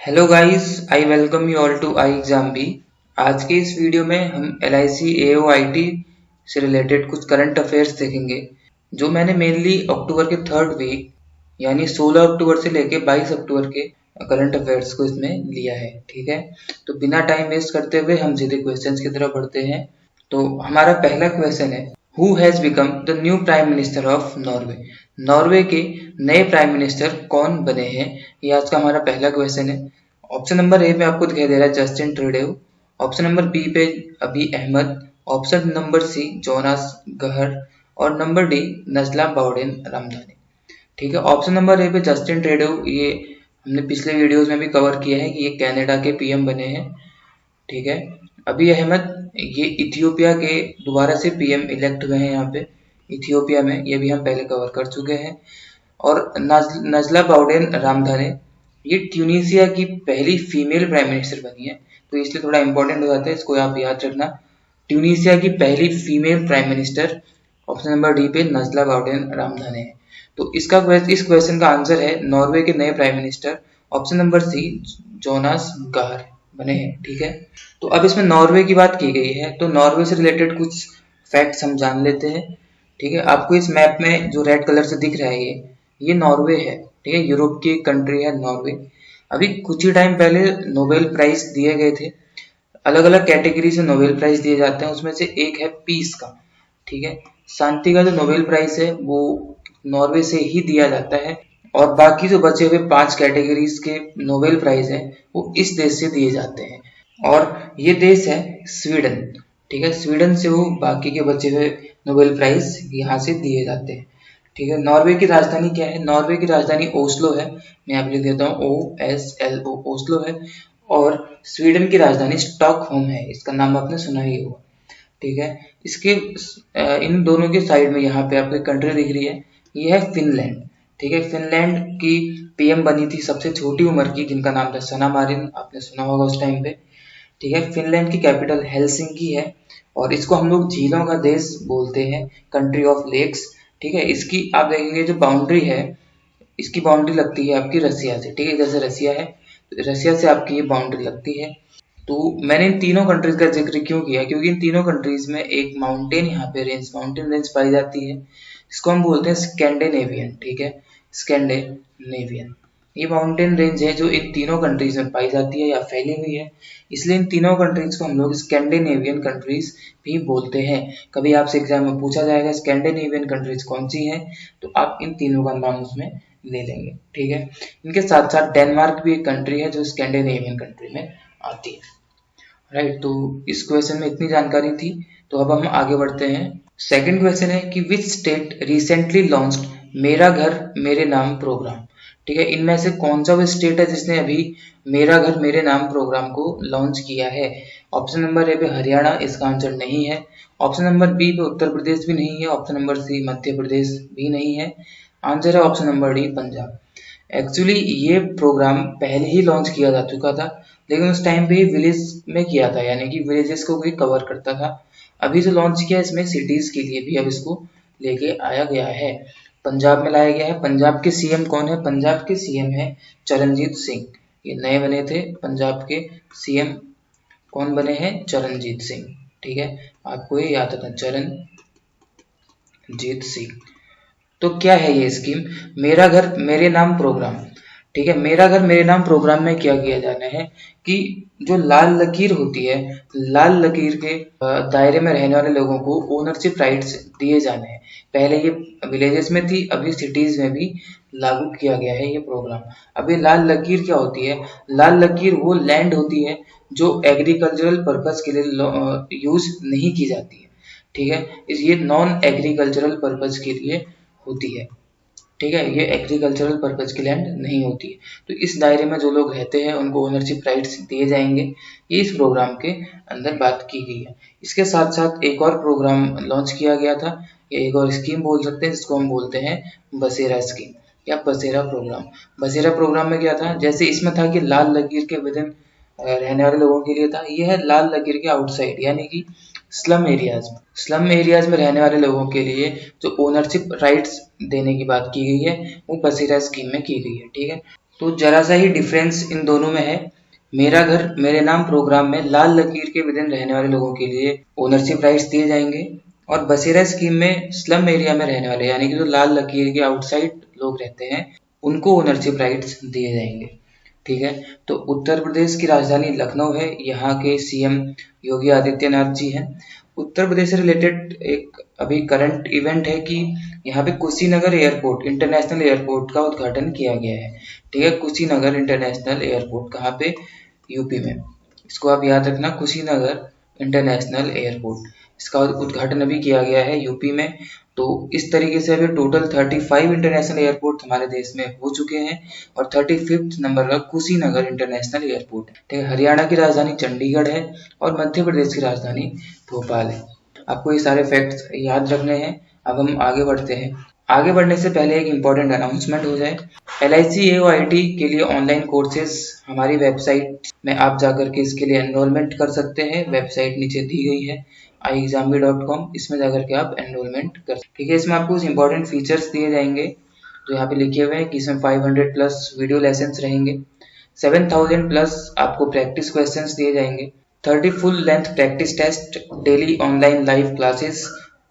Hello guys, I welcome you all to I exam B. आज के इस video में हम LIC AOIT से रिलेटेड कुछ करंट अफेयर्स देखेंगे, जो मैंने मेनली अक्टूबर के थर्ड वीक यानी 16 अक्टूबर से लेके 22 अक्टूबर के करंट अफेयर्स को इसमें लिया है। ठीक है, तो बिना टाइम वेस्ट करते हुए हम सीधे क्वेश्चंस की तरफ बढ़ते हैं। तो हमारा पहला क्वेश्चन है, who has become the new prime minister of Norway. Norway के नए प्राइम मिनिस्टर कौन बने हैं, ये आज का हमारा पहला क्वेश्चन है। ऑप्शन नंबर ए में आपको दिखाई दे रहा है Justin Trudeau, option number B पे Abiy Ahmed, option number C Jonas Gahr और number D Najla Bouden Romdhane. ठीक है, ऑप्शन नंबर ए पे जस्टिन ट्रूडेउ, ये हमने पिछले वीडियोस में भी कवर किया है कि ये कनाडा के पीएम बने हैं। ठीक है, अबी अहमद ये इथियोपिया के दोबारा से पीएम इलेक्ट हुए हैं यहाँ पे इथियोपिया में, ये भी हम पहले कवर कर चुके हैं। और नजला बाउडेन रामधाने ये ट्यूनीसिया की पहली फीमेल प्राइम मिनिस्टर बनी है, तो इसलिए थोड़ा इंपॉर्टेंट हो जाता है, इसको आप याद रखना। ट्यूनीसिया की पहली female prime minister option number D पे नजला बाउडेन रामधाने है। तो इस क्वेश्चन का आंसर है नॉर्वे के नए prime minister option number C Jonas Gahr बने हैं। ठीक है, तो अब इसमें नॉर्वे की बात की गई है, तो नॉर्वे से रिलेटेड कुछ फैक्ट्स हम जान लेते हैं। ठीक है, आपको इस मैप में जो रेड कलर से दिख रहा है ये नॉर्वे है। ठीक है, यूरोप की एक कंट्री है नॉर्वे। अभी कुछ ही टाइम पहले नोबेल प्राइज दिए गए थे, अलग अलग कैटेगरी से नोबेल प्राइज दिए जाते हैं, उसमें से एक है पीस का। ठीक है, शांति का जो नोबेल प्राइज है वो नॉर्वे से ही दिया जाता है, और बाकी जो बचे हुए 5 कैटेगरीज के नोबेल प्राइज हैं वो इस देश से दिए जाते हैं, और ये देश है स्वीडन। ठीक है, स्वीडन से वो बाकी के बचे हुए नोबेल प्राइज यहाँ से दिए जाते हैं। ठीक है, नॉर्वे की राजधानी क्या है? नॉर्वे की राजधानी ओस्लो है, मैं यहाँ पे लिख देता हूँ OSLO, ओस्लो है। और स्वीडन की राजधानी स्टॉकहोम है, इसका नाम आपने सुना ही होगा। ठीक है, इसके इन दोनों के साइड में यहाँ पे आपको कंट्री दिख रही है, ये है फिनलैंड। ठीक है, फिनलैंड की पीएम बनी थी सबसे छोटी उम्र की, जिनका नाम था सना मारिन, आपने सुना होगा उस टाइम पे। ठीक है, फिनलैंड की कैपिटल हेलसिंकी है, और इसको हम लोग झीलों का देश बोलते हैं, कंट्री ऑफ लेक्स। ठीक है, इसकी आप देखेंगे जो बाउंड्री है, इसकी बाउंड्री लगती है आपकी रसिया से। ठीक है, जैसे रसिया है, रसिया से आपकी ये बाउंड्री लगती है। तो मैंने इन तीनों कंट्रीज का जिक्र क्यों किया, क्योंकि इन तीनों कंट्रीज में एक माउंटेन यहाँ पे माउंटेन रेंज पाई जाती है, इसको हम बोलते हैं स्कैंडिनेवियन। ठीक है, स्कैंडिनेवियन ये माउंटेन रेंज है जो इन तीनों कंट्रीज में पाई जाती है या फैली हुई है, इसलिए इन तीनों कंट्रीज को हम लोग स्कैंडिनेवियन कंट्रीज भी बोलते हैं। कभी आपसे एग्जाम में पूछा जाएगा स्कैंडिनेवियन कंट्रीज कौन सी हैं, तो आप इन तीनों का नाम उसमें ले लेंगे। ठीक है, इनके साथ साथ डेनमार्क भी एक कंट्री है जो स्कैंडिनेवियन कंट्री में आती है। राइट, तो इस क्वेश्चन में इतनी जानकारी थी, तो अब हम आगे बढ़ते हैं। सेकंड क्वेश्चन है कि विच स्टेट रिसेंटली लॉन्च्ड मेरा घर मेरे नाम प्रोग्राम। ठीक है, इनमें से कौन सा वो स्टेट है जिसने अभी मेरा घर मेरे नाम प्रोग्राम को लॉन्च किया है? ऑप्शन नंबर ए पे हरियाणा, इसका आंसर नहीं है। ऑप्शन नंबर बी पे उत्तर प्रदेश भी नहीं है। ऑप्शन नंबर सी मध्य प्रदेश भी नहीं है। आंसर है option number D Punjab. Actually ये प्रोग्राम पहले ही लॉन्च किया जा चुका था, लेकिन उस टाइम पे विलेज में किया था, यानी कि विलेजेस को भी कवर करता था। अभी जो लॉन्च किया इसमें सिटीज के लिए भी अब इसको लेके आया गया है, पंजाब में लाया गया है। पंजाब के सीएम कौन है? पंजाब के सीएम है चरणजीत सिंह, ये नए बने थे पंजाब के सीएम। कौन बने हैं? चरणजीत सिंह। ठीक है, आपको ये याद रखना, चरणजीत सिंह। तो क्या है ये स्कीम? मेरा घर मेरे नाम प्रोग्राम। ठीक है, मेरा घर मेरे नाम प्रोग्राम में क्या किया जाना है कि जो लाल लकीर होती है, लाल लकीर के दायरे में रहने वाले लोगों को ओनरशिप राइट्स दिए जाने हैं। पहले ये विलेजेस में थी, अभी सिटीज में भी लागू किया गया है ये प्रोग्राम। अब ये लाल लकीर क्या होती है? लाल लकीर वो लैंड होती है जो एग्रीकल्चरल पर्पज के लिए यूज नहीं की जाती है। ठीक है, ये नॉन एग्रीकल्चरल पर्पज के लिए होती है। ठीक है, ये एग्रीकल्चरल पर्पज की लैंड नहीं होती है, तो इस दायरे में जो लोग रहते हैं उनको ओनरशिप राइट्स दिए जाएंगे, ये इस प्रोग्राम के अंदर बात की गई है। इसके साथ साथ एक और प्रोग्राम लॉन्च किया गया था, या एक और स्कीम बोल सकते हैं, जिसको हम बोलते हैं बसेरा स्कीम या बसेरा प्रोग्राम। बसेरा प्रोग्राम में क्या था? जैसे इसमें था कि लाल लकीर के विदिन रहने वाले लोगों के लिए था, यह है लाल लकीर के आउटसाइड, यानी कि स्लम एरियाज में रहने वाले लोगों के लिए जो ओनरशिप राइट्स देने की बात की गई है वो बसेरा स्कीम में की गई है। ठीक है, तो जरा सा ही डिफरेंस इन दोनों में है। मेरा घर मेरे नाम प्रोग्राम में लाल लकीर के विदिन रहने वाले लोगों के लिए ओनरशिप राइट्स दिए जाएंगे, और बसेरा स्कीम में स्लम एरिया में रहने वाले यानी कि जो लाल लकीर के आउटसाइड लोग रहते हैं उनको ओनरशिप राइट्स दिए जाएंगे। ठीक है, तो उत्तर प्रदेश की राजधानी लखनऊ है, यहाँ के सीएम योगी आदित्यनाथ जी हैं। उत्तर प्रदेश से रिलेटेड एक अभी करंट इवेंट है कि यहाँ पे कुशीनगर एयरपोर्ट इंटरनेशनल एयरपोर्ट का उद्घाटन किया गया है। ठीक है, कुशीनगर इंटरनेशनल एयरपोर्ट कहाँ पे? यूपी में। इसको आप याद रखना, कुशीनगर इंटरनेशनल एयरपोर्ट, इसका उद्घाटन अभी किया गया है यूपी में। तो इस तरीके से अभी टोटल 35 इंटरनेशनल एयरपोर्ट हमारे देश में हो चुके हैं, और 35th नंबर का कुशीनगर इंटरनेशनल एयरपोर्ट है। ठीक है, हरियाणा की राजधानी चंडीगढ़ है और मध्य प्रदेश की राजधानी भोपाल है। आपको ये सारे फैक्ट्स याद रखने हैं। अब हम आगे बढ़ते हैं। आगे बढ़ने से पहले एक इम्पॉर्टेंट अनाउंसमेंट हो जाए। LIC AOIT के लिए ऑनलाइन कोर्सेज हमारी वेबसाइट में आप जाकर के इसके लिए एनरोलमेंट कर सकते हैं। वेबसाइट नीचे दी गई है iexambi.com, इसमें जाकर के आप एनरोलमेंट कर सकते हैं। ठीक है, इसमें आपको कुछ इंपॉर्टेंट फीचर्स दिए जाएंगे जो यहाँ पे लिखे हुए हैं कि इसमें 500+ वीडियो लेसन्स रहेंगे, 7000+ आपको प्रैक्टिस क्वेश्चंस दिए जाएंगे, 30 full length practice test, daily online live classes,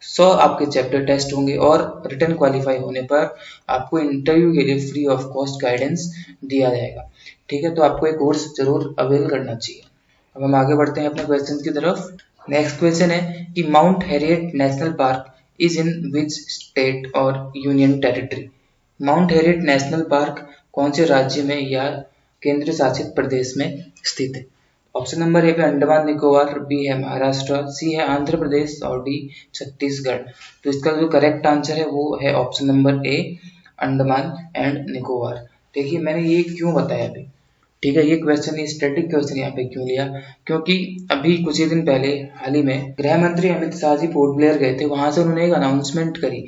100 आपके चैप्टर टेस्ट होंगे, और रिटर्न क्वालिफाई होने पर आपको इंटरव्यू के लिए फ्री ऑफ कॉस्ट गाइडेंस दिया जाएगा। ठीक है, तो आपको एक कोर्स जरूर अवेल करना चाहिए। अब हम आगे बढ़ते हैं अपने क्वेश्चन की तरफ। नेक्स्ट क्वेश्चन है कि Mount Harriet national park is in which state और union territory? Mount Harriet national park कौन से राज्य में या केंद्र शासित प्रदेश में स्थित है? ऑप्शन नंबर ए पे अंडमान निकोबार, बी है महाराष्ट्र, सी है आंध्र प्रदेश और डी छत्तीसगढ़। तो इसका जो करेक्ट आंसर है वो है option number A, Andaman and Nicobar. देखिए मैंने ये क्यों बताया अभी। ठीक है, ये क्वेश्चन स्टैटिक क्वेश्चन यहाँ पे क्यों लिया, क्योंकि अभी कुछ ही दिन पहले हाल ही में गृह मंत्री अमित शाह जी पोर्ट ब्लेयर गए थे। वहां से उन्होंने एक अनाउंसमेंट करी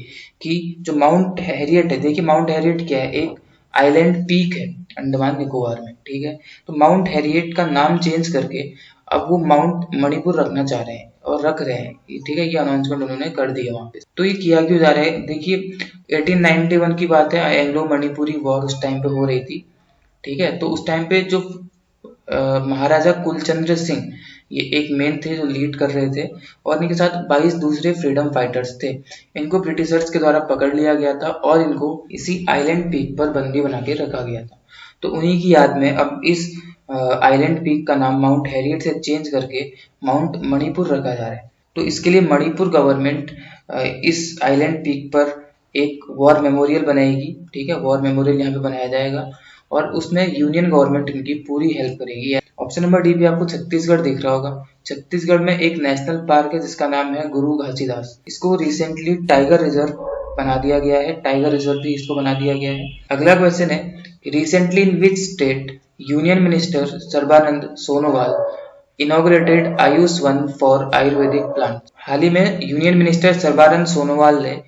कि जो माउंट हैरियट है, देखिए माउंट हैरियट क्या है, एक आइलैंड पीक है अंडमान निकोबार में। ठीक है, तो माउंट हैरियट का नाम चेंज करके अब वो माउंट मणिपुर रखना चाह रहे हैं और रख रहे हैं। ठीक है, ये अनाउंसमेंट उन्होंने कर दिया वहां पे। तो ये किया क्यों जा रहा है? देखिए 1891 की बात है, एंग्लो मणिपुरी वॉर उस टाइम पे हो रही थी। ठीक है, तो उस टाइम पे जो महाराजा कुलचंद्र सिंह ये एक मेन थे जो लीड कर रहे थे, और इनके साथ 22 दूसरे फ्रीडम फाइटर्स थे। इनको ब्रिटिशर्स के द्वारा पकड़ लिया गया था और इनको इसी आइलैंड पीक पर बंदी बना के रखा गया था। तो उन्हीं की याद में अब इस आइलैंड पीक का नाम माउंट हैरियट से चेंज करके माउंट मणिपुर रखा जा रहा है। तो इसके लिए मणिपुर गवर्नमेंट इस आइलैंड पीक पर एक वॉर मेमोरियल बनाएगी। ठीक है, वॉर मेमोरियल यहाँ पे बनाया जाएगा और उसमें यूनियन गवर्नमेंट इनकी पूरी हेल्प करेगी। ऑप्शन नंबर डी पे आपको छत्तीसगढ़ दिख रहा होगा। छत्तीसगढ़ में एक नेशनल पार्क है जिसका नाम है गुरु घासीदास। इसको रिसेंटली टाइगर रिजर्व बना दिया गया है, टाइगर रिजर्व भी इसको बना दिया गया है। अगला क्वेश्चन है recently in which state union minister Sarbananda Sonowal inaugurated Ayush Van for Ayurvedic plant? हाल ही में यूनियन मिनिस्टर सर्बानंद सोनोवाल ने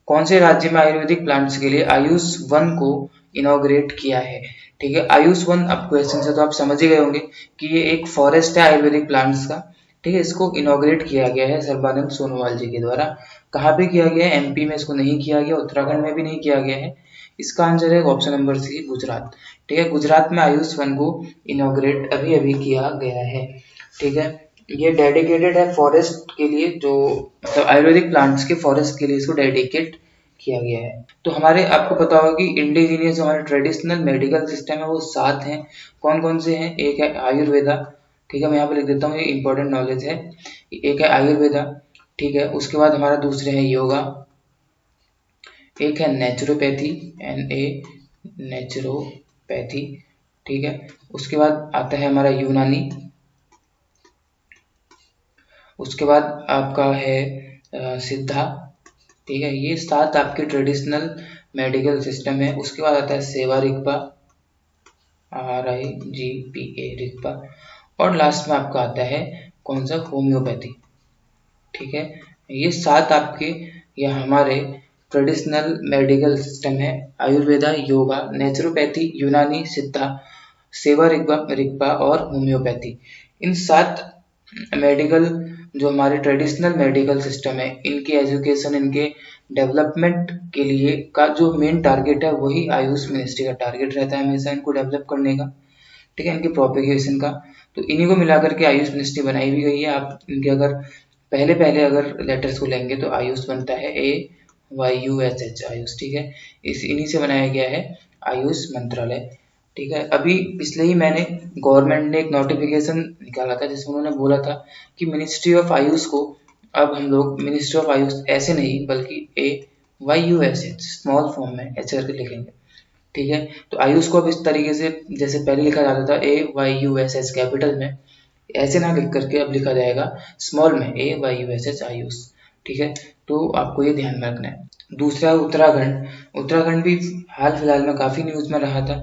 कौन से राज्य में आयुर्वेदिक प्लांट्स के लिए आयुष वन को इनॉग्रेट किया है? ठीक है, आयुष वन, अब क्वेश्चन से तो आप समझ ही गए होंगे कि ये एक फॉरेस्ट है आयुर्वेदिक प्लांट्स का। ठीक है, इसको इनॉग्रेट किया गया है सर्बानंद सोनोवाल जी के द्वारा। कहाँ पे किया गया है? एमपी में इसको नहीं किया गया, उत्तराखंड में भी नहीं किया गया है। इसका आंसर है ऑप्शन नंबर सी, गुजरात। ठीक है, गुजरात में आयुष वन को इनॉग्रेट अभी अभी किया गया है। ठीक है, ये डेडिकेटेड है फॉरेस्ट के लिए, जो मतलब आयुर्वेदिक प्लांट्स के फॉरेस्ट के लिए इसको डेडिकेट किया गया है। तो हमारे आपको पता होगा कि इंडिजीनियस जो हमारे ट्रेडिशनल मेडिकल सिस्टम है वो 7 हैं। कौन कौन से हैं? एक है आयुर्वेदा। ठीक है, मैं यहाँ पे लिख देता हूँ, ये इंपॉर्टेंट नॉलेज है। एक है आयुर्वेदा। ठीक है, उसके बाद हमारा दूसरे है योगा, एक है नेचुरोपैथी, नेचुरोपैथी। ठीक है, उसके बाद आता है हमारा यूनानी, उसके बाद आपका है सिद्धा। ठीक है, ये 7 आपके ट्रेडिशनल मेडिकल सिस्टम है। उसके बाद आता है सेवा रिगपा, RIGPA रिगपा, और लास्ट में आपका आता है कौन सा? होम्योपैथी। ठीक है, ये 7 आपके या हमारे ट्रेडिशनल मेडिकल सिस्टम है। आयुर्वेदा, योगा, नेचुरोपैथी, यूनानी, सिद्धा, सेवा रिगपा और होम्योपैथी। इन 7 मेडिकल जो हमारे ट्रेडिशनल मेडिकल सिस्टम है, इनकी एजुकेशन, इनके डेवलपमेंट के लिए का जो मेन टारगेट है वही आयुष मिनिस्ट्री का टारगेट रहता है हमेशा इनको डेवलप करने का, ठीक है, इनके प्रोपेगेशन का। तो इन्हीं को मिलाकर के आयुष मिनिस्ट्री बनाई भी गई है। आप इनके अगर पहले पहले अगर लेटर्स को लेंगे तो आयुष बनता है AYUSH, आयुष, ठीक है। इस इन्हीं से बनाया गया है आयुष मंत्रालय, ठीक है। अभी पिछले ही मैंने गवर्नमेंट ने एक नोटिफिकेशन निकाला था जिसमें उन्होंने बोला था कि मिनिस्ट्री ऑफ आयुष को अब हम लोग मिनिस्ट्री ऑफ आयुष ऐसे नहीं बल्कि AYUSH स्मॉल फॉर्म में ऐसे करके लिखेंगे, ठीक है। तो आयुष को अब इस तरीके से जैसे पहले लिखा जाता था AYUSH कैपिटल में, ऐसे ना लिख करके अब लिखा जाएगा स्मॉल में AYUSH आयुष, ठीक है। तो आपको ये ध्यान में रखना है। दूसरा उत्तराखंड, उत्तराखंड भी हाल फिलहाल में काफी न्यूज में रहा था,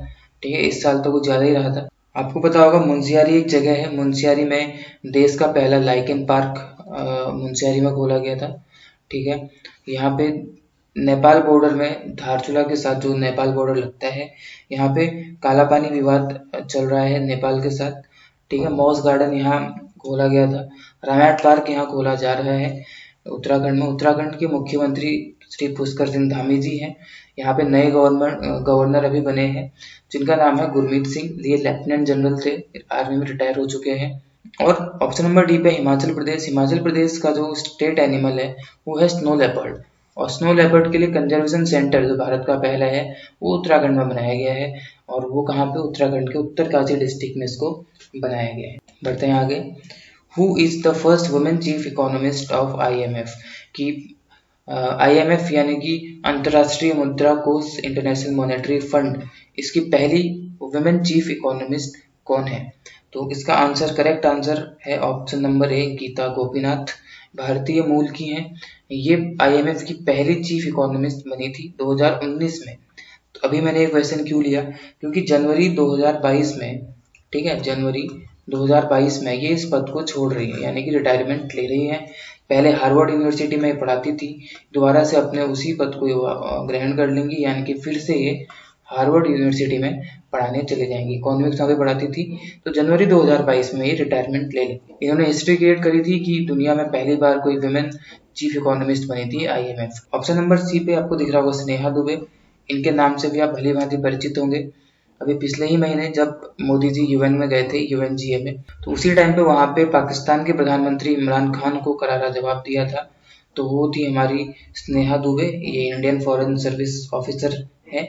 ठीक है, इस साल तो कुछ ज्यादा ही रहा था। आपको पता होगा मुंशियारी एक जगह है, मुंशियारी में देश का पहला लाइकेन पार्क मुंशियारी में खोला गया था, ठीक है। यहाँ पे नेपाल बॉर्डर में धारचूला के साथ जो नेपाल बॉर्डर लगता है, यहाँ पे काला पानी विवाद चल रहा है नेपाल के साथ, ठीक है। मॉस गार्डन यहाँ खोला गया था, रामायण पार्क यहाँ खोला जा रहा है उत्तराखंड में। उत्तराखंड के मुख्यमंत्री श्री पुष्कर सिंह धामी जी हैं। यहाँ पे नए गवर्नर अभी बने हैं जिनका नाम है गुरमीत सिंह, ये लेफ्टिनेंट जनरल थे, आर्मी में रिटायर हो चुके हैं। और ऑप्शन नंबर डी पे हिमाचल प्रदेश, हिमाचल प्रदेश का जो स्टेट एनिमल है वो है स्नो लेपर्ड, और स्नो लेपर्ड के लिए कंजर्वेशन सेंटर जो भारत का पहला है वो उत्तराखंड में बनाया गया है, और वो कहाँ पे, उत्तराखंड के उत्तरकाशी डिस्ट्रिक्ट में इसको बनाया गया है। बढ़ते हैं आगे। Who is the first women chief economist of IMF, कि IMF यानी कि अंतर्राष्ट्रीय मुद्रा कोष, इंटरनेशनल मॉनेटरी फंड, इसकी पहली वुमेन चीफ इकोनॉमिस्ट कौन है? तो इसका आंसर, करेक्ट आंसर है option number A, Geeta Gopinath, भारतीय मूल की हैं। ये IMF की पहली चीफ इकोनॉमिस्ट बनी थी 2019 में। तो अभी मैंने ये क्वेश्चन क्यों लिया, क्योंकि जनवरी 2022 में, ठीक है, जनवरी 2022 में ये इस पद को छोड़ रही है, यानी कि रिटायरमेंट ले रही है। पहले हार्वर्ड यूनिवर्सिटी में पढ़ाती थी, दोबारा से अपने उसी पद को ग्रहण कर लेंगी, यानी कि फिर से ये हार्वर्ड यूनिवर्सिटी में पढ़ाने चले जाएंगी। इकोनॉमिक्स वहाँ पे पढ़ाती थी, तो जनवरी 2022 में ये रिटायरमेंट ले ली। इन्होंने हिस्ट्री क्रिएट करी थी कि दुनिया में पहली बार कोई वुमेन चीफ इकोनॉमिस्ट बनी थी IMF। ऑप्शन नंबर सी पे आपको दिख रहा होगा स्नेहा दुबे, इनके नाम से भी आप भली भांति परिचित होंगे। अभी पिछले ही महीने जब मोदी जी UN में गए थे, UNGA में, तो उसी टाइम पे वहाँ पे पाकिस्तान के प्रधानमंत्री इमरान खान को करारा जवाब दिया था, तो वो थी हमारी स्नेहा दुबे, ये इंडियन फॉरेन सर्विस ऑफिसर है,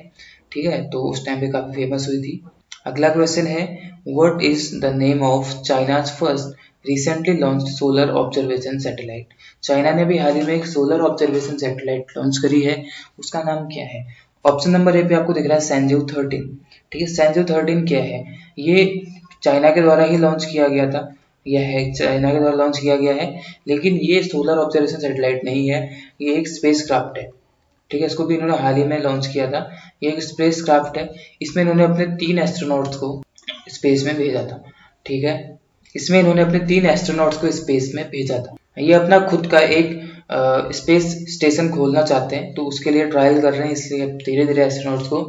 ठीक है। तो उस टाइम पे काफी फेमस हुई थी। अगला क्वेश्चन है, what is the name of China's first recently launched solar observation satellite? China ने भी हाल ही में एक सोलर ऑब्जर्वेशन सैटेलाइट लॉन्च करी है, उसका नाम क्या है? ऑप्शन नंबर ए पे आपको दिख रहा है सैनजू 13, ठीक है। सैनजू 13 क्या है? ये चाइना के द्वारा ही लॉन्च किया गया था, यह है चाइना के द्वारा लॉन्च किया गया है, लेकिन ये सोलर ऑब्जर्वेशन सैटेलाइट नहीं है, ये एक स्पेस क्राफ्ट है, ठीक है। इसको भी इन्होंने हाल ही में लॉन्च किया था। ये एक स्पेस क्राफ्ट है, इसमें इन्होंने अपने 3 एस्ट्रोनॉट्स को स्पेस में भेजा था, ठीक है। इसमें इन्होंने अपने 3 एस्ट्रोनॉट्स को स्पेस में भेजा था। ये अपना खुद का एक स्पेस स्टेशन खोलना चाहते हैं, तो उसके लिए ट्रायल कर रहे हैं, इसलिए धीरे धीरे एस्ट्रोनॉट्स को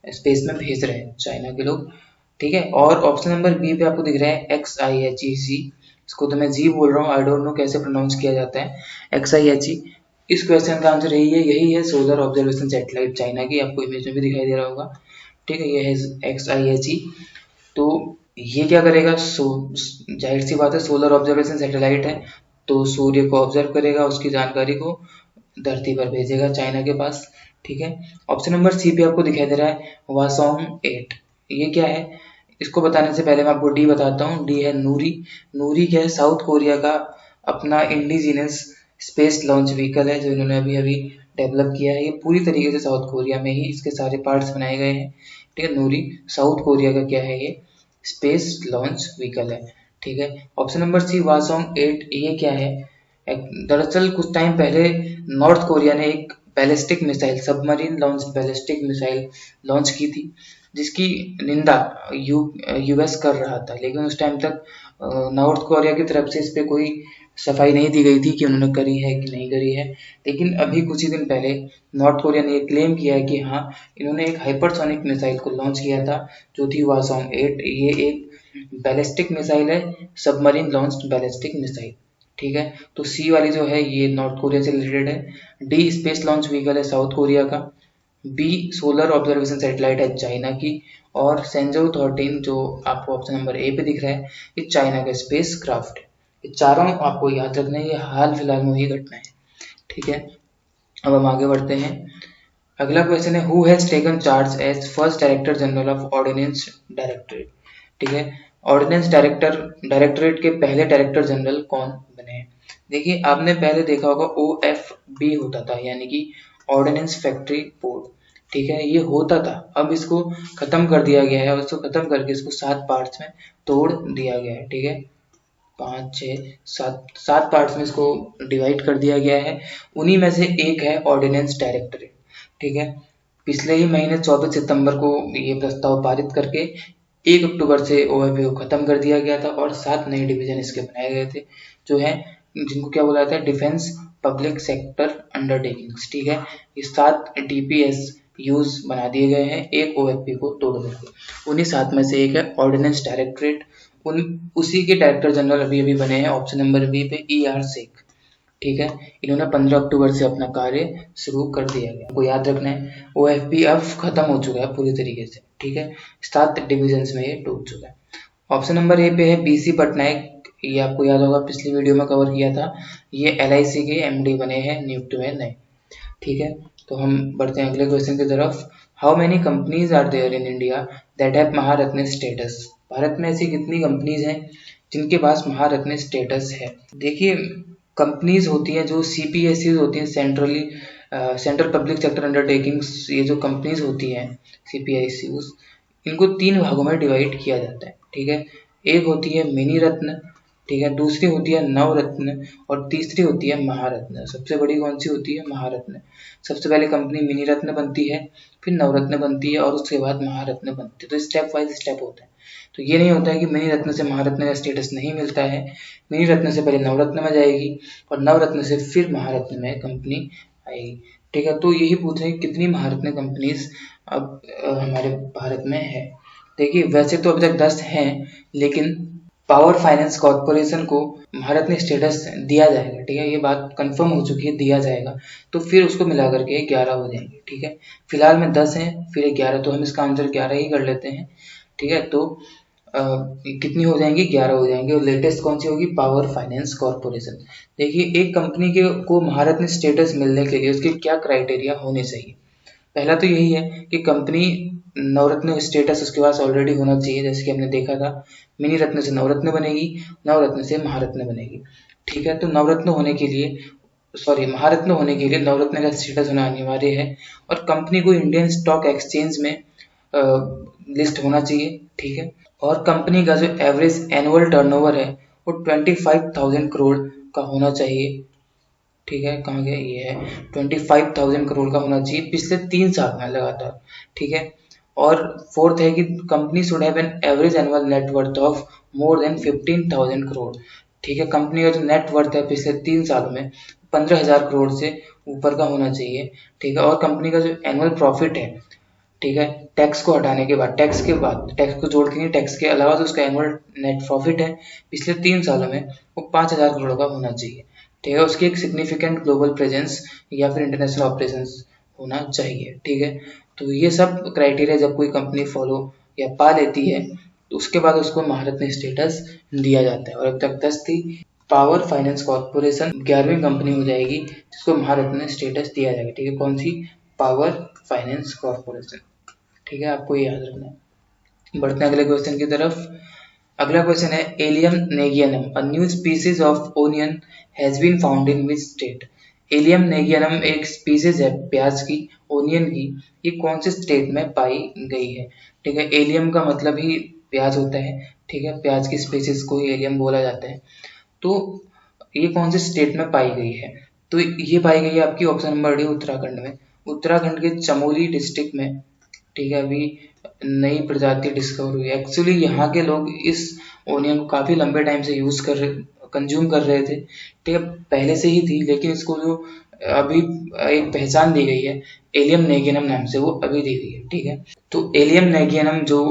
स्पेस में भेज रहे हैं चाइना के लोग, ठीक है। और ऑप्शन नंबर बी पे आपको दिख रहा है XIHEC, इसको तो मैं जी बोल रहा हूँ, आई डोंट नो कैसे प्रोनाउंस किया जाता है, XIHE। इस क्वेश्चन का आंसर यही है सोलर ऑब्जर्वेशन सैटेलाइट चाइना की, आपको इमेज में भी दिखाई दे रहा होगा, ठीक है। ये है XIHE। तो ये क्या करेगा, जाहिर सी बात है सोलर ऑब्जर्वेशन सैटेलाइट है, तो सूर्य को ऑब्जर्व करेगा, उसकी जानकारी को धरती पर भेजेगा चाइना के पास, ठीक है। ऑप्शन नंबर सी पे आपको दिखाई दे रहा है वासोंग 8, ये क्या है? इसको बताने से पहले मैं आपको डी बताता हूँ। डी है नूरी। नूरी क्या है? साउथ कोरिया का अपना इंडिजिनस स्पेस लॉन्च व्हीकल है, जो इन्होंने अभी अभी डेवलप किया है। ये पूरी तरीके से साउथ कोरिया में ही इसके सारे पार्ट्स बनाए गए हैं, ठीक है। नूरी साउथ कोरिया का क्या है? ये स्पेस लॉन्च व्हीकल है, ठीक है। ऑप्शन नंबर सी वासोंग 8, ये क्या है? दरअसल कुछ टाइम पहले नॉर्थ कोरिया ने एक ballistic missile, submarine launch ballistic missile launch की थी, जिसकी निंदा US कर रहा था, लेकिन उस टाइम तक नॉर्थ कोरिया की तरफ से इस पे कोई सफाई नहीं दी गई थी कि उन्होंने करी है कि नहीं करी है। लेकिन अभी कुछ ही दिन पहले नॉर्थ कोरिया ने ये क्लेम किया है कि हाँ, इन्होंने एक हाइपरसोनिक मिसाइल को लॉन्च किया था, जो थी वासोंग 8। ये एक बैलिस्टिक मिसाइल है, सबमरीन लॉन्च्ड बैलिस्टिक मिसाइल, ठीक है। तो सी वाली जो है ये नॉर्थ कोरिया से रिलेटेड है। डी स्पेस लॉन्च व्हीकल है साउथ कोरिया का। बी सोलर ऑब्जर्वेशन सैटेलाइट है चाइना की। और सेंजो 13 जो आपको ऑप्शन नंबर ए पे दिख रहा है ये चाइना का स्पेस क्राफ्ट है। ये चारों आपको याद रखना है, ये हाल फिलहाल में हुई घटना है। ठीक है, अब हम आगे बढ़ते हैं। अगला क्वेश्चन है who has taken charge as first director general of ordnance directorate. ठीक है, ऑर्डिनेंस डायरेक्टरेट के पहले डायरेक्टर जनरल कौन बने हैं। देखिए आपने पहले देखा होगा OFB होता था, यानी कि ऑर्डिनेंस फैक्ट्री बोर्ड। ठीक है, ये होता था, अब इसको खत्म कर दिया गया है और इसको खत्म करके इसको 7 पार्ट्स में तोड़ दिया गया है। ठीक है, 5 6 7 पार्ट्स में इसको डिवाइड कर दिया गया है। उन्हीं में से एक है ऑर्डिनेंस डायरेक्टरेट। ठीक है, पिछले ही महीने 24 सितंबर को ये प्रस्ताव पारित करके 1 अक्टूबर से OFB को खत्म कर दिया गया था और 7 नए डिवीजन इसके बनाए गए थे, जो है जिनको क्या बोला जाता है, डिफेंस पब्लिक सेक्टर अंडरटेकिंग्स। ठीक है, ये 7 DPS यूज बना दिए गए हैं एक OFB को तोड़ करके। उन्हीं 7 में से एक है ऑर्डिनेंस डायरेक्टरेट। उसी के डायरेक्टर जनरल अभी अभी बने हैं ऑप्शन नंबर बी पे ER शेख। ठीक है, इन्होंने 15 अक्टूबर से अपना कार्य शुरू कर दिया गया। आपको याद रखना है OFB अब खत्म हो चुका है पूरी तरीके से। ठीक है, 7 डिविजन में ये टूट चुका है। ऑप्शन नंबर ए पे है BC पटनायक। ये आपको याद होगा पिछली वीडियो में कवर किया था, ये LIC के MD बने हैं नियुक्त हुए नए। ठीक है, तो हम बढ़ते हैं अगले क्वेश्चन की तरफ। How many companies are there in India that have Maharatna status. Bharat में ऐसी कितनी कंपनीज हैं जिनके पास महारत्न स्टेटस है। देखिए कंपनीज होती हैं जो CPSEs होती हैं, सेंट्रल पब्लिक सेक्टर अंडरटेकिंग्स। ये जो कंपनीज होती हैं CPSEs, इनको 3 भागों में डिवाइड किया जाता है। ठीक है, एक होती है मिनी रत्न, ठीक है, दूसरी होती है नवरत्न और तीसरी होती है महारत्न। सबसे बड़ी कौन सी होती है, महारत्न। सबसे पहले कंपनी मिनी रत्न बनती है, फिर नवरत्न बनती है और उसके बाद महारत्न बनती है। तो स्टेप वाइज स्टेप होता है। तो ये नहीं होता है कि मिनी रत्न से महारत्न का स्टेटस नहीं मिलता है। मिनी रत्न से पहले नवरत्न में जाएगी और नवरत्न से फिर महारत्न में कंपनी आएगी। ठीक है, तो यही पूछ रहे हैं कितनी महारत्न कंपनीज अब हमारे भारत में है। देखिए वैसे तो अभी तक 10 हैं, लेकिन पावर फाइनेंस कॉर्पोरेशन को महारत्न स्टेटस दिया जाएगा। ठीक है, ये बात कंफर्म हो चुकी है, दिया जाएगा, तो फिर उसको मिला करके 11 हो जाएंगे। ठीक है, फिलहाल में 10 हैं फिर 11, तो हम इसका आंसर 11 ही कर लेते हैं। ठीक है, तो कितनी हो जाएंगी, 11 हो जाएंगे। और लेटेस्ट कौन सी होगी, पावर फाइनेंस कॉर्पोरेशन। देखिए एक कंपनी के को महारत्न स्टेटस मिलने के लिए उसके क्या क्राइटेरिया होने चाहिए। पहला तो यही है कि कंपनी नवरत्न स्टेटस उसके पास ऑलरेडी होना चाहिए। जैसे कि हमने देखा था मिनी रत्न से नवरत्न बनेगी, नवरत्न से महारत्न बनेगी। ठीक है, तो नवरत्न होने के लिए महारत्न होने के लिए नवरत्न का स्टेटस होना अनिवार्य है और कंपनी को इंडियन स्टॉक एक्सचेंज में लिस्ट होना चाहिए। ठीक है, और कंपनी का जो एवरेज एनुअल टर्नओवर है वो 25,000 करोड़ का होना चाहिए। ठीक है, कहाँ गया, ये है 25,000 करोड़ का होना चाहिए पिछले 3 साल में लगातार। ठीक है, और फोर्थ है कि company should have an average annual net worth of more than 15,000 crore. ठीक है, कंपनी का जो नेट वर्थ है पिछले 3 सालों में 15,000 करोड़ से ऊपर का होना चाहिए। ठीक है, और कंपनी का जो एनुअल प्रॉफिट है, ठीक है, टैक्स को हटाने के बाद, टैक्स को जोड़ के नहीं, टैक्स के अलावा जो उसका एनुअल नेट प्रॉफिट है पिछले 3 सालों में वो 5,000 करोड़ का होना चाहिए। ठीक है, उसकी एक सिग्निफिकेंट ग्लोबल प्रेजेंस या फिर इंटरनेशनल ऑपरेशंस होना चाहिए। ठीक है, तो ये सब क्राइटेरिया जब कोई कंपनी फॉलो या पा लेती है तो उसके बाद उसको महारत्न स्टेटस दिया जाता है। और अब तक 10 थी, पावर फाइनेंस कॉर्पोरेशन 11वीं कंपनी हो जाएगी जिसको महारत्न स्टेटस दिया जाएगा। ठीक है, कौन सी, पावर फाइनेंस कॉर्पोरेशन। ठीक है, आपको ये याद रखना है। बढ़ते हैं अगले क्वेश्चन की तरफ। अगला क्वेश्चन है Allium negianum, a new species of onion has been found in which state. Allium negianum एक स्पीसीज है प्याज की, ओनियन की, ये कौन से स्टेट में पाई गई है। ठीक है, एलियम का मतलब ही प्याज होता है। ठीक है, प्याज की स्पीसीज को एलियम बोला जाता है। तो ये कौन से स्टेट में पाई गई है, तो ये पाई गई है आपकी ऑप्शन नंबर डी उत्तराखंड में। उत्तराखंड के चमोली डिस्ट्रिक्ट में। ठीक है, अभी नई प्रजाति डिस्कवर हुई है। एक्चुअली यहाँ के लोग इस ओनियन को काफी लंबे टाइम से कंज्यूम कर रहे थे। ठीक है, पहले से ही थी, लेकिन इसको जो अभी एक पहचान दी गई है एलियम नेगियनम नाम से, वो अभी दी गई है। ठीक है, तो एलियम नेगियनम जो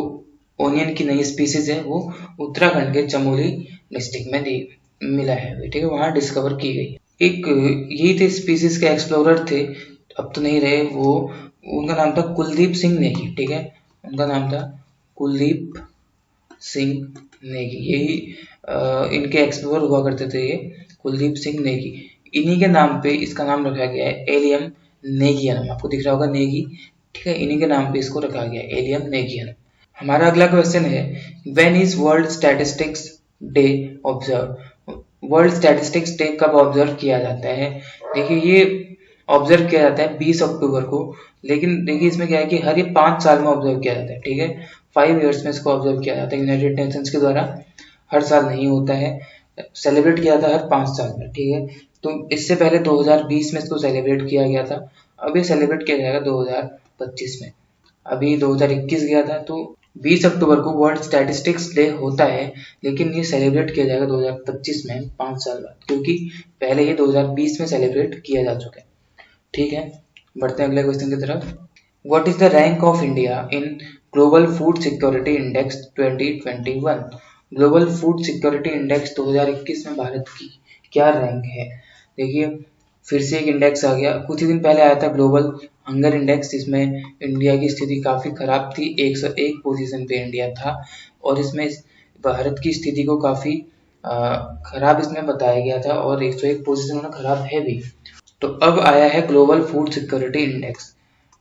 ओनियन की नई स्पीसीज है वो उत्तराखंड के चमोली डिस्ट्रिक्ट में मिला है, ठीक है, वहाँ डिस्कवर की गई। एक यही थे स्पीसीज के एक्सप्लोरर थे, अब तो नहीं रहे वो। उनका नाम था कुलदीप सिंह नेगी, ठीक है, उनका नाम था कुलदीप सिंह नेगी। यही इनके एक्सप्लोर हुआ करते थे, ये कुलदीप सिंह नेगी। इन्हीं के नाम पे इसका नाम रखा गया है एलियम नेगियनम। आपको दिख रहा होगा नेगी, ठीक है, इन्हीं के नाम पे इसको रखा गया है एलियम नेगियनम। हमारा अगला क्वेश्चन है, when is world statistics day observe? World statistics day कब ऑब्जर्व किया जाता है? देखिए ये ऑब्जर्व किया जाता है 20 अक्टूबर को, लेकिन देखिए इसमें क्या है कि हर ये 5 साल में ऑब्जर्व किया जाता है, ठीक है, 5 ईयर्स में इसको ऑब्जर्व किया जाता है यूनाइटेड नेशंस के द्वारा। हर साल नहीं होता है, सेलिब्रेट किया जाता है हर 5 साल में, ठीक है। तो इससे पहले 2020 में इसको सेलिब्रेट किया गया था, अब ये सेलिब्रेट किया जाएगा 2025 में। अभी 2021 गया था, तो 20 अक्टूबर को वर्ल्ड स्टैटिस्टिक्स डे होता है, लेकिन ये सेलिब्रेट किया जाएगा 2025 में, 5 साल बाद, क्योंकि पहले ये 2020 में सेलिब्रेट किया जा चुका है, ठीक है। बढ़ते हैं अगले क्वेश्चन की तरफ। What is the rank of India in global food security index 2021? Global food security index 2021 में भारत की क्या रैंक है? देखिए फिर से एक इंडेक्स आ गया, कुछ ही दिन पहले आया था ग्लोबल हंगर इंडेक्स, जिसमें इंडिया की स्थिति काफ़ी खराब थी, 101 पोजीशन पे इंडिया था, और इसमें भारत की स्थिति को काफ़ी खराब इसमें बताया गया था, और 101 पोजीशन में खराब है भी। तो अब आया है ग्लोबल फूड सिक्योरिटी इंडेक्स,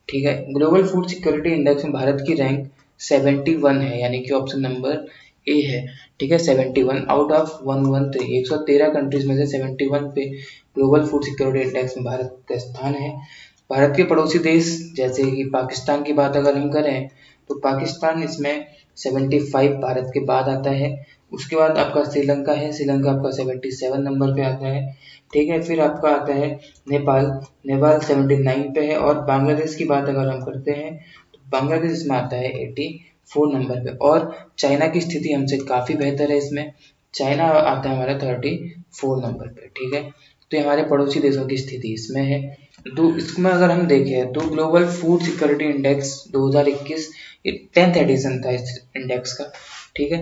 ठीक है। ग्लोबल फूड सिक्योरिटी इंडेक्स में भारत की रैंक 71 है, यानी कि ऑप्शन नंबर ए है, ठीक है, 71 आउट ऑफ 113। 113 कंट्रीज में से 71 पे ग्लोबल फूड सिक्योरिटी इंडेक्स में भारत का स्थान है। भारत के पड़ोसी देश जैसे कि पाकिस्तान की बात अगर हम करें, तो पाकिस्तान इसमें 75 भारत के बाद आता है। उसके बाद आपका श्रीलंका है, श्रीलंका आपका 77 नंबर पे आता है, ठीक है। फिर आपका आता है नेपाल, नेपाल 79 पे है। और बांग्लादेश की बात अगर हम करते हैं, तो बांग्लादेश इसमें आता है 84 नंबर पे। और चाइना की स्थिति हमसे काफ़ी बेहतर है, इसमें चाइना आता है हमारा 34 नंबर पे, ठीक है। तो ये हमारे पड़ोसी देशों की स्थिति इसमें है। तो इसमें अगर हम देखें तो ग्लोबल फूड सिक्योरिटी इंडेक्स 2021 ये 10th एडिशन था इस इंडेक्स का, ठीक है।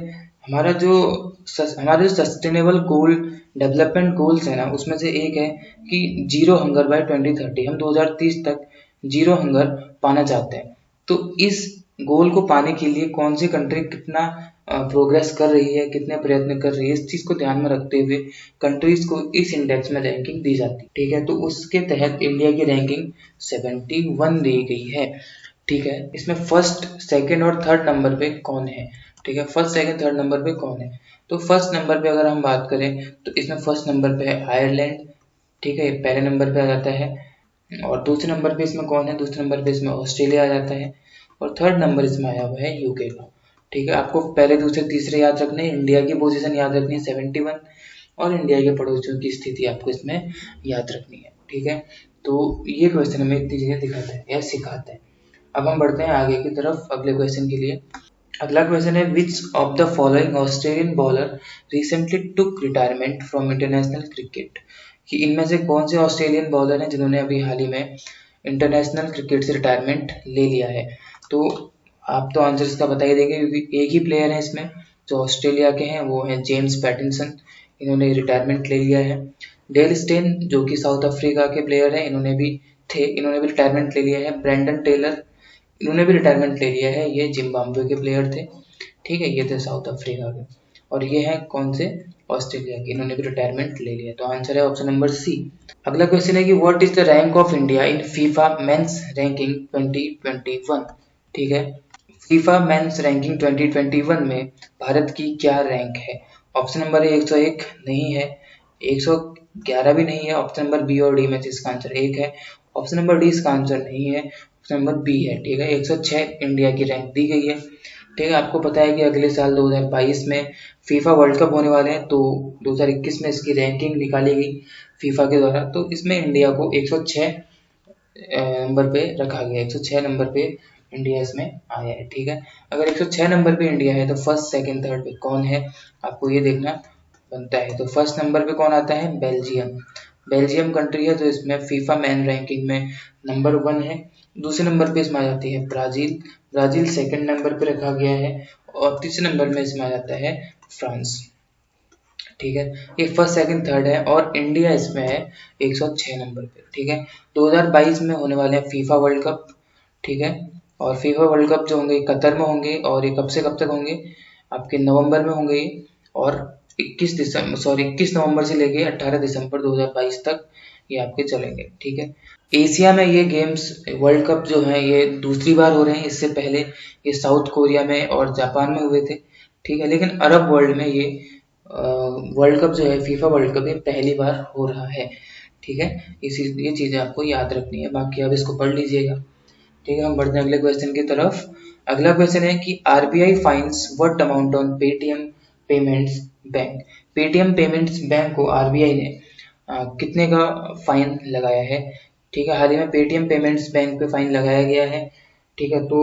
हमारे जो सस्टेनेबल गोल डेवलपमेंट गोल्स है ना, उसमें से एक है कि जीरो हंगर बाय 2030, हम 2030 तक जीरो हंगर पाना चाहते हैं। तो इस गोल को पाने के लिए कौन सी कंट्री कितना प्रोग्रेस कर रही है, कितने प्रयत्न कर रही है, इस चीज को ध्यान में रखते हुए कंट्रीज को इस इंडेक्स में रैंकिंग दी जाती है, ठीक है। तो उसके तहत इंडिया की रैंकिंग 71 दी गई है, ठीक है। इसमें फर्स्ट, सेकंड और थर्ड नंबर पे कौन है, ठीक है, फर्स्ट सेकंड थर्ड नंबर पे कौन है? तो फर्स्ट नंबर पे अगर हम बात करें तो इसमें फर्स्ट नंबर पे है आयरलैंड, ठीक है, पहले नंबर पे आ जाता है। और दूसरे नंबर पे इसमें कौन है? दूसरे नंबर पे इसमें ऑस्ट्रेलिया आ जाता है। और थर्ड नंबर इसमें आया हुआ है यूके का, ठीक है। आपको पहले दूसरे तीसरे याद रखने, इंडिया की पोजीशन याद रखनी है 71, और इंडिया के पड़ोसियों की स्थिति आपको इसमें याद रखनी है, ठीक है। तो ये क्वेश्चन हमें इतनी चीजें दिखाता है या सिखाता है। अब हम बढ़ते हैं आगे की तरफ अगले क्वेश्चन के लिए। अगला क्वेश्चन है, which of the following Australian bowler recently took retirement from international cricket? कि इनमें से कौन से ऑस्ट्रेलियन बॉलर हैं जिन्होंने अभी हाल ही में इंटरनेशनल क्रिकेट से रिटायरमेंट ले लिया है? तो आप तो आंसर इसका बता ही देंगे, क्योंकि एक ही प्लेयर है इसमें जो ऑस्ट्रेलिया के हैं, वो हैं जेम्स पैटिंसन, इन्होंने रिटायरमेंट ले लिया है। डेल स्टेन जो कि साउथ अफ्रीका के प्लेयर हैं, इन्होंने भी रिटायरमेंट ले लिया है। ब्रेंडन टेलर, इन्होंने भी रिटायरमेंट ले लिया है, ये जिम्बाब्वे के प्लेयर थे, ठीक है, ये थे साउथ अफ्रीका के। और ये हैं कौन से? ऑस्ट्रेलिया के, इन्होंने भी रिटायरमेंट ले लिया। तो आंसर है ऑप्शन नंबर सी। अगला क्वेश्चन है कि what is the rank of India in FIFA mains ranking 2021? ठीक है, फीफा मेंस रैंकिंग 2021 में भारत की क्या रैंक है? ऑप्शन नंबर ए 101 नहीं है, 111 भी नहीं है, ऑप्शन नंबर बी और डी में से इसका आंसर एक है, ऑप्शन नंबर डी इसका आंसर नहीं है, ऑप्शन नंबर बी है, ठीक है। 106 इंडिया की रैंक दी गई है, ठीक है। आपको पता है कि अगले साल 2022 में फीफा वर्ल्ड कप होने वाले हैं, तो 2021 में इसकी रैंकिंग निकाली गई फीफा के द्वारा, तो इसमें इंडिया को 106 नंबर पे रखा गया, 106 नंबर पे इंडिया इसमें आया है, ठीक है। अगर 106 नंबर पे इंडिया है तो फर्स्ट सेकंड थर्ड पे कौन है, आपको ये देखना बनता है। तो फर्स्ट नंबर पे कौन आता है? बेल्जियम, बेल्जियम कंट्री है, तो इसमें फीफा मैन रैंकिंग में नंबर 1 है। दूसरे नंबर पे इसमें आ जाती है ब्राजील, ब्राजील सेकंड नंबर पे रखा गया है। और तीसरे नंबर में इसमें आ जाता है फ्रांस, ठीक है। ये फर्स्ट सेकंड थर्ड है और इंडिया इसमें है 106 नंबर पे। ठीक है। 2022 में होने वाले हैं फीफा वर्ल्ड कप। ठीक है। और फीफा वर्ल्ड कप जो होंगे कतर में होंगे और ये कब से कब तक होंगे, आपके नवंबर में होंगे ये। और 21 नवंबर से लेके 18 दिसंबर 2022 तक ये आपके चलेंगे। ठीक है। एशिया में ये गेम्स वर्ल्ड कप जो है ये दूसरी बार हो रहे हैं। इससे पहले ये साउथ कोरिया में और जापान में हुए थे। ठीक है। लेकिन अरब वर्ल्ड में ये वर्ल्ड कप जो है फीफा वर्ल्ड कप ये पहली बार हो रहा है। ठीक है। ये चीज़ें आपको याद रखनी है, बाकी आप इसको पढ़ लीजिएगा। ठीक है। हम बढ़ते हैं अगले क्वेश्चन की तरफ। अगला क्वेश्चन है कि RBI fines what amount on Paytm payments bank. Paytm payments bank को आरबीआई ने कितने का फाइन लगाया है। ठीक है। हाल ही में पेटीएम पेमेंट्स बैंक पे फाइन लगाया गया है। ठीक है। तो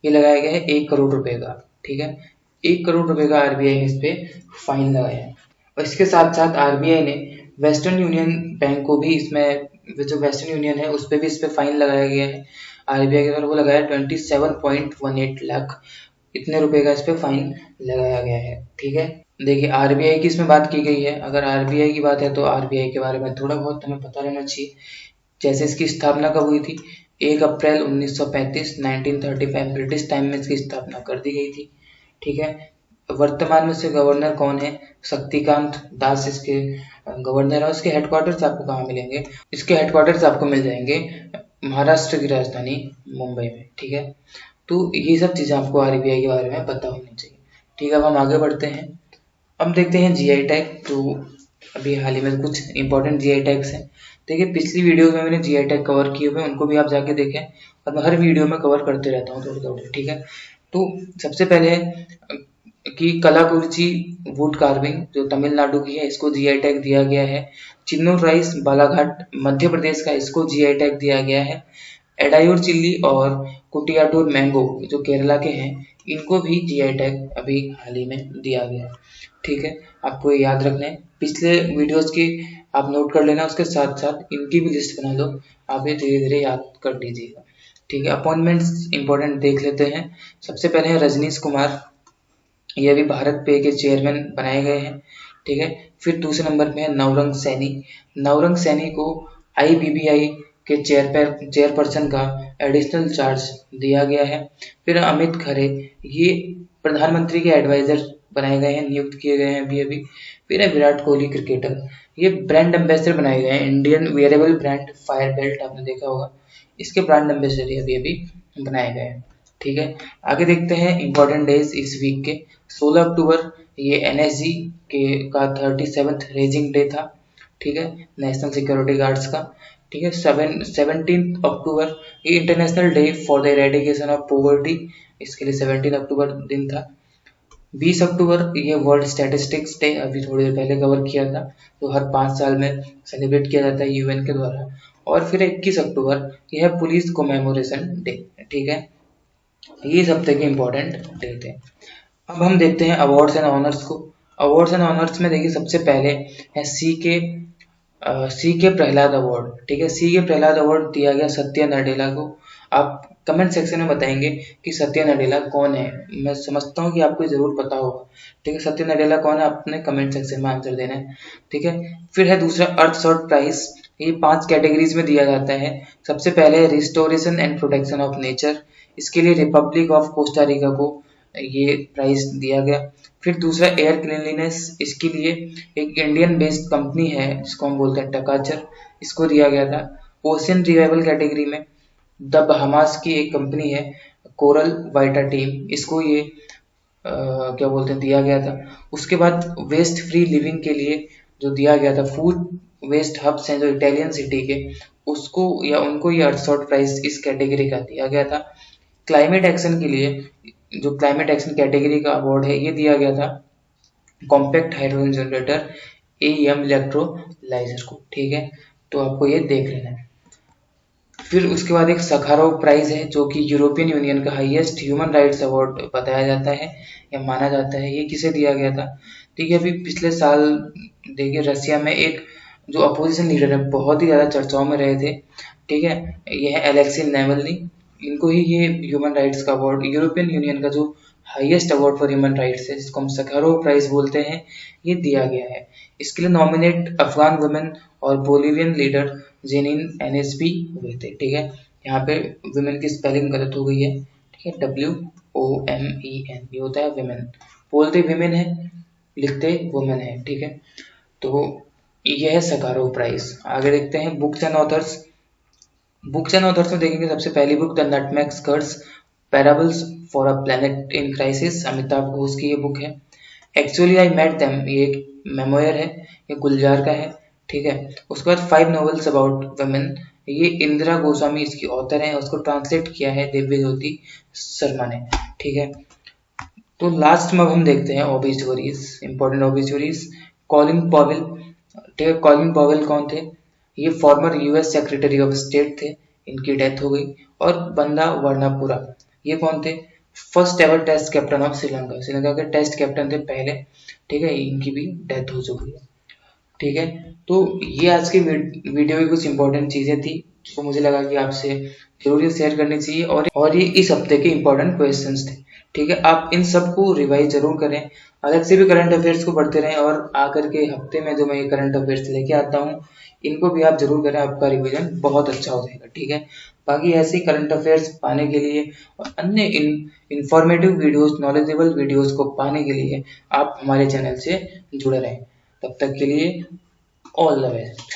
ये लगाया गया है 1 करोड़ रुपए का। ठीक है। 1 करोड़ रुपए का आरबीआई ने इस पे फाइन लगाया है। और इसके साथ साथ आरबीआई ने वेस्टर्न यूनियन बैंक को भी इसमें, जो वेस्टर्न यूनियन है उस पर भी इस पे फाइन लगाया गया है। आरबीआई के द्वारा वो लगाया 27.18 लाख, इतने रुपए का इस पे फाइन लगाया गया है। ठीक है। देखिए आरबीआई की इसमें बात की गई है। अगर आरबीआई की बात है तो आरबीआई के बारे में थोड़ा बहुत हमें पता रहना चाहिए। जैसे इसकी स्थापना कब हुई थी, 1 अप्रैल 1935 1935 ब्रिटिश टाइम में इसकी स्थापना कर दी गई थी। ठीक है। वर्तमान में से गवर्नर कौन है, शक्तिकांत दास इसके गवर्नर है। उसके हेडक्वार्टर्स आपको कहाँ मिलेंगे, इसके हेडक्वार्टर्स आपको मिल जाएंगे महाराष्ट्र की राजधानी मुंबई में। ठीक है। तो ये सब चीज़ें आपको आरबीआई के बारे में पता होनी चाहिए। ठीक है। अब हम आगे बढ़ते हैं। अब देखते हैं जीआई टैग। तो अभी हाल ही में कुछ इंपॉर्टेंट जीआई टैग्स हैं। देखिए पिछली वीडियो में मैंने जीआई टैग कवर किए हुए, उनको भी आप जाके देखें। और मैं हर वीडियो में कवर करते रहता हूँ थोड़े थोड़े। ठीक है। तो सबसे पहले कि कलाकुरिची वुड कार्विंग जो तमिलनाडु की है, इसको जीआई टैग दिया गया है। चिन्नूर राइस बालाघाट मध्य प्रदेश का, इसको जीआई टैग दिया गया है। एडायूर चिल्ली और कुटियाटूर मैंगो जो केरला के हैं, इनको भी जीआई टैग अभी हाल ही में दिया गया है। ठीक है। आपको ये याद रखना है, पिछले वीडियोस की आप नोट कर लेना, उसके साथ साथ इनकी भी लिस्ट बना लो, आप ये धीरे धीरे याद कर लीजिएगा। ठीक है। अपॉइंटमेंट्स इंपॉर्टेंट देख लेते हैं। सबसे पहले है रजनीश कुमार, ये भी भारत पे के चेयरमैन बनाए गए हैं। ठीक है। फिर दूसरे नंबर पे है नवरंग सैनी। नवरंग सैनी को आईबीबीआई के चेयरपर्सन का एडिशनल चार्ज दिया गया है। फिर अमित खरे, ये प्रधानमंत्री के एडवाइजर बनाए गए हैं, नियुक्त किए गए हैं अभी अभी। फिर है विराट कोहली क्रिकेटर, ये ब्रांड एम्बेसडर बनाए गए हैं। Indian wearable brand fire belt आपने देखा होगा, इसके ब्रांड एम्बेसडर अभी अभी बनाए गए हैं। ठीक है। आगे देखते हैं इंपॉर्टेंट डेज इस वीक के। 16 अक्टूबर ये एनएसजी के का 37th रेजिंग डे था। ठीक है। नेशनल सिक्योरिटी गार्ड्स का। ठीक है। 17 अक्टूबर ये international day for the eradication of poverty, इसके लिए 17 अक्टूबर दिन था। 20 अक्टूबर ये वर्ल्ड स्टैटिस्टिक्स डे, अभी थोड़ी देर पहले कवर किया था, तो हर 5 साल में सेलिब्रेट किया जाता है यूएन के द्वारा। और फिर 21 अक्टूबर यह है पुलिस कोमेमोरेशन डे। ठीक है। ये सब थे इम्पोर्टेंट डे थे। अब हम देखते हैं अवार्ड्स एंड ऑनर्स को। अवार्ड्स एंड ऑनर्स में देखिए सबसे पहले है सी के प्रहलाद अवार्ड। ठीक है। सी के प्रहलाद अवार्ड दिया गया सत्या नडेला को। आप कमेंट सेक्शन में बताएंगे कि सत्या नडेला कौन है। मैं समझता हूँ कि आपको जरूर पता होगा। ठीक है। सत्या नडेला कौन है, आपने कमेंट सेक्शन में आंसर देना है। ठीक है। फिर है दूसरा अर्थ शॉट प्राइज, ये 5 कैटेगरीज में दिया जाता है। सबसे पहले है restoration and protection of nature, इसके लिए रिपब्लिक ऑफ कोस्टारिका को ये प्राइज दिया गया। फिर दूसरा एयर क्लीनलीनेस, इसके लिए एक इंडियन बेस्ड कंपनी है जिसको हम बोलते हैं टकाचर, इसको दिया गया था। ओशियन रिवाइवल कैटेगरी में द बहामास की एक कंपनी है कोरल वाइटा टीम, इसको ये क्या बोलते हैं दिया गया था। उसके बाद वेस्ट फ्री लिविंग के लिए जो दिया गया था फूड वेस्ट हब्स हैं जो इटालियन सिटी के, उसको या उनको ये अर्थशॉट प्राइज इस कैटेगरी का दिया गया था। क्लाइमेट एक्शन के लिए जो क्लाइमेट एक्शन कैटेगरी का अवार्ड है ये दिया गया था compact hydrogen generator M electrolyser को। ठीक है। तो आपको ये देख लेना है। फिर उसके बाद एक सखारोव प्राइज है जो कि यूरोपियन यूनियन का हाईएस्ट ह्यूमन राइट्स अवार्ड बताया जाता है या माना जाता है। ये किसे दिया गया था, ठीक है। अभी पिछले साल देखिए रसिया में एक जो अपोजिशन लीडर है बहुत ही ज़्यादा चर्चाओं में रहे थे, ठीक है, ये है अलेक्सी नावल्नी। इनको ही ये ह्यूमन राइट्स का अवार्ड यूरोपियन यूनियन का जो highest award for human rights है, जिसको हम सखारोव प्राइज बोलते हैं, ये दिया गया है। इसके लिए नॉमिनेट अफगान वुमेन और बोलिवियन लीडर जेनिन एनएसबी हुए थे। ठीक है, यहाँ पे वुमेन की स्पेलिंग गलत हो गई है। ठीक है, WOMEN ये होता है वुमेन, बोलते विमेन है, लिखते वुमेन है। ठीक है, तो यह है सखारोव प्राइज। आगे देखते हैं books and authors. Books and authors में देखेंगे सबसे पहली book the nutmeg skirts parables for a planet in crisis, Amitabh Ghosh की ये बुक है। एक्चुअली आई मेट देम, ये एक मेमोयर है, ये गुलजार का है। ठीक है, उसके बाद 5 नॉवेल्स अबाउट वुमेन, ये इंदिरा गोस्वामी इसकी ऑथर है, उसको ट्रांसलेट किया है दिव्य ज्योति शर्मा ने। ठीक है, तो लास्ट में अब हम देखते हैं obituaries, important obituaries. Colin Powell. ठीक है, कॉलिन पॉवेल कौन थे? ये former US secretary of state थे, इनकी डेथ हो गई। और बंदा वर्नापुरा, ये कौन थे? First ever test captain of Sri Lanka, Sri Lanka के टेस्ट कैप्टन थे पहले। ठीक है, इनकी भी डेथ हो चुकी है। ठीक है, तो ये आज की वीडियो की कुछ इंपॉर्टेंट चीजें थी जो मुझे लगा कि आपसे जरूर शेयर करनी चाहिए, और ये इस हफ्ते के इंपॉर्टेंट क्वेश्चंस थे। ठीक है, आप इन सबको रिवाइज जरूर करें, अलग से भी करंट अफेयर्स को पढ़ते रहें, और आकर के हफ्ते में जो मैं ये करंट अफेयर्स लेके आता हूँ इनको भी आप जरूर करें, आपका रिवीजन बहुत अच्छा हो जाएगा। ठीक है, बाकी ऐसे करंट अफेयर्स पाने के लिए और अन्य इंफॉर्मेटिव वीडियोस, नॉलेजेबल वीडियोस को पाने के लिए आप हमारे चैनल से जुड़े रहें। तब तक के लिए ऑल द बेस्ट।